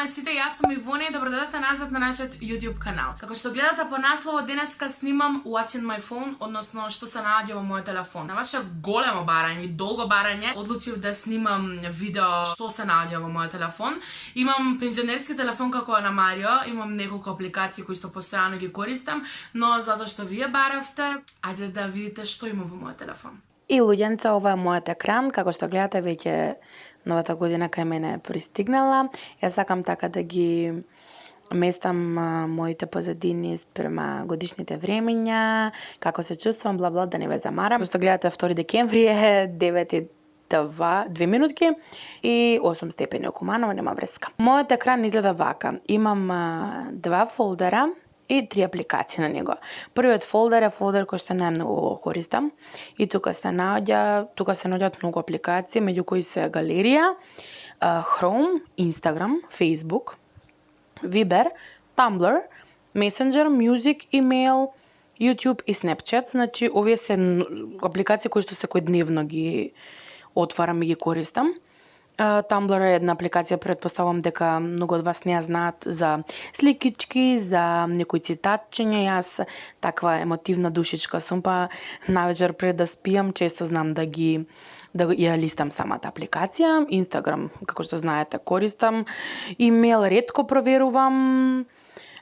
на сите, јас сум Ивоне и добро дојдовте назад на нашиот YouTube канал. Како што гледате по насловот, денеска снимам What's in my phone, односно што се наоѓа во мојот телефон. На ваше големо барање, долго барање, одлучив да снимам видео што се наоѓа во мојот телефон. Имам пензионерски телефон како на Марио, имам неколку апликации кои што постојано ги користам, но затоа што вие баравте, ајде да видите што имам во мојот телефон. И луѓенца, ова е мојот екран, како што гледате веќе новата година кај мене е пристигнала. Јас сакам така да ги местам моите позадини спрема годишните времења, како се чувствувам, бла да не ве замарам. Како што гледате 2 декември е 9:02 минутки и 8 степени окуманово, нема вреска. Мојот екран изгледа вака. Имам 2 фолдера и 3 апликации на него. Првиот фолдер е фолдер кој што најмногу го користам и тука се наоѓаат многу апликации, меѓу кои се галерија, Chrome, Instagram, Facebook, Viber, Tumblr, Messenger, Music, Email, YouTube и Snapchat. Значи, овие се апликации кои што секојдневно ги отварам и ги користам. Tumblr е една апликација, претпоставувам дека многу од вас не ја знаат, за сликички, за некои цитатчиња. Јас таква емотивна душичка сум, па навечер пред да спијам често знам да ја листам самата апликација. Instagram, како што знаете, користам. Имейл ретко проверувам.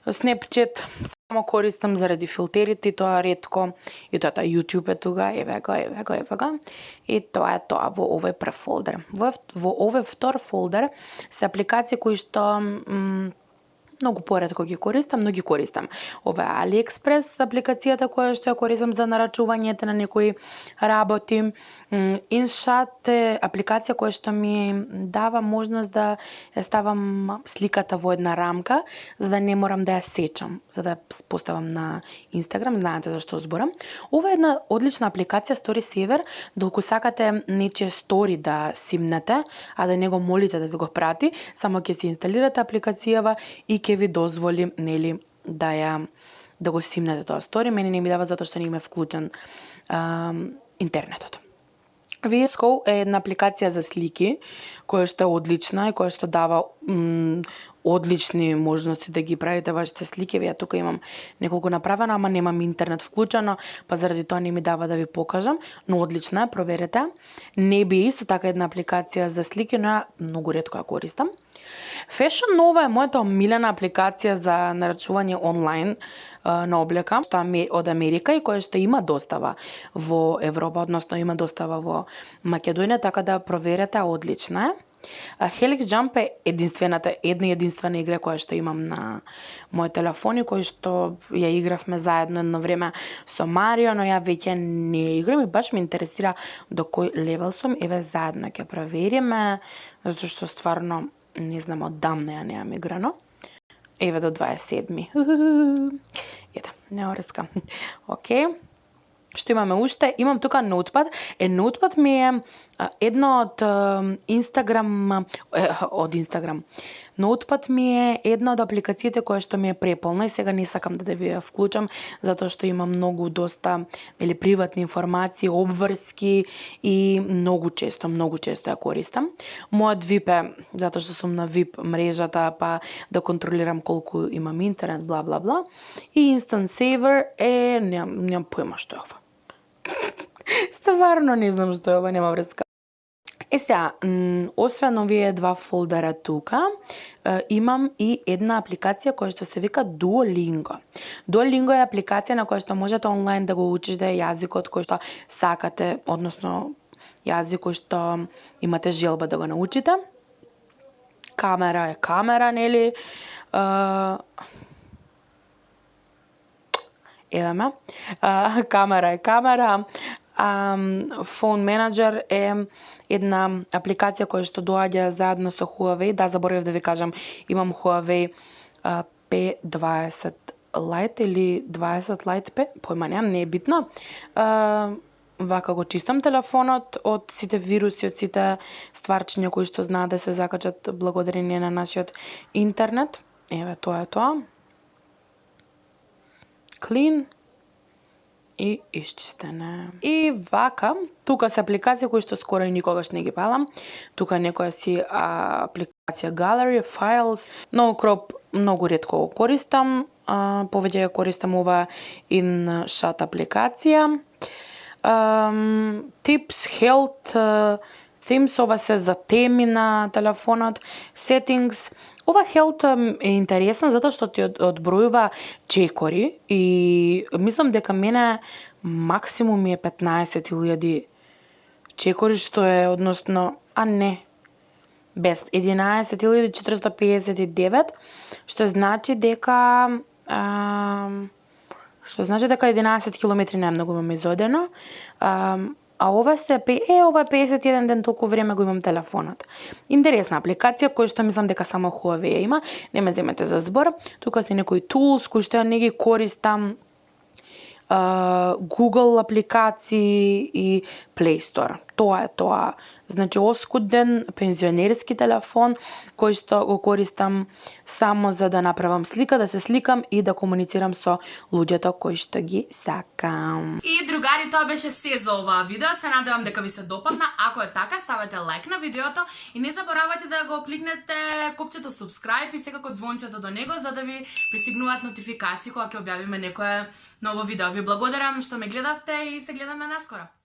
Snapchat само користам заради филтерите и тоа ретко. И тоа YouTube е тука, еве го. И тоа е тоа во овој прв фолдер. Во овој втор фолдер се апликации кои што многу поретко ги користам, но ги користам. Ова е AliExpress апликацијата која што ја користам за нарачувањето на некои работи. InShot е апликација која што ми дава можност да ја ставам сликата во една рамка, за да не морам да ја сечам, за да поставам на Instagram, знаете зашто зборам. Ова е една одлична апликација Storysaver, доколку сакате нечие стори да симнете, а да не го молите да ви го прати, само ќе се инсталирате апликацијава и ќе ви дозволи, нели, да го симнете тоа стори. Мене не ми дава затоа што не ми е вклучен интернетот. VS Code е една апликација за слики, која што е одлична и која што дава одлични можности да ги правите вашите слики. Ја тука имам неколку направено, ама немам интернет вклучено, па заради тоа не ми дава да ви покажам, но одлична е, проверете. Неби е исто така една апликација за слики, но ја многу ретко ја користам. Fashion Nova е мојата омилена апликација за нарачување онлайн на облека, што е од Америка и која што има достава во Европа, односно има достава во Македонија, така да проверете, одлична е. Helix Jump е единствена игра која што имам на мој телефон и која што ја игравме заедно едно време со Марио, но ја веќе не играм и баш ме интересира до кој левел сум. Еве заедно ќе провериме, затоа што стварно не знам, одамна ја немам играно. Еве до 27. Ете, не вреска. Океј. Што имаме уште? Имам тука Notepad. Notepad ми е едно од Instagram. Notepad ми е една од апликациите која што ми е преполна и сега не сакам да ви ја вклучам, затоа што има доста приватни информации, обврски и многу често ја користам. Мојот VIP е затоа што сум на VIP мрежата, па да контролирам колку имам интернет, бла. И Instant Saver е немам појма што е ова. Стварно не знам што е ова, нема вреска. Сега, освен овие 2 фолдера тука, имам и една апликација која што се вика Duolingo. Duolingo е апликација на која што можете онлайн да го учите јазикот кој што сакате, односно јазик кој што имате желба да го научите. Камера е камера, нели? Еве ме. Камера е камера. Phone Manager е една апликација која што доаѓа заедно со Huawei. Да, заборавив да ви кажам, имам Huawei P20 Lite или 20 Lite P, појма немам, не е битно. Вака го чистам телефонот од сите вируси, од сите стварчиња кои што знаат да се закачат благодарение на нашиот интернет. Еве, тоа е тоа. Clean. И исчистене. И вака, тука се апликации кои што скоро и никогаш не ги палам. Тука некоја си апликација Gallery, Files, но Crop многу ретко го користам, повеќе ја користам ова InShot апликација. Tips, Health, Themes, ова се за теми на телефонот, Settings. Ова Health е интересно затоа што ти одбројува чекори и мислам дека мене максимум е 15.000 чекори, што е односно, без 11.459, што значи дека 11 километри најмногу имам изодено. А ова ова е 51 ден, толку време го имам телефонот. Интересна апликација која што мислам дека само Huawei има, не ме земете за збор. Тука се некои tools кои што ја не ги користам, Google апликации и Play Store. Тоа е тоа. Значи оскуден пензионерски телефон кој што го користам само за да направам слика, да се сликам и да комуницирам со луѓето кои што ги сакам. И другари, тоа беше се за оваа видео. Се надевам дека ви се допадна. Ако е така, ставете лайк на видеото и не заборавајте да го кликнете копчето subscribe и секако звончето до него за да ви пристигнуваат нотификации кога ќе објавиме некое ново видео. Ви благодарам што ме гледавте и се гледаме наскоро.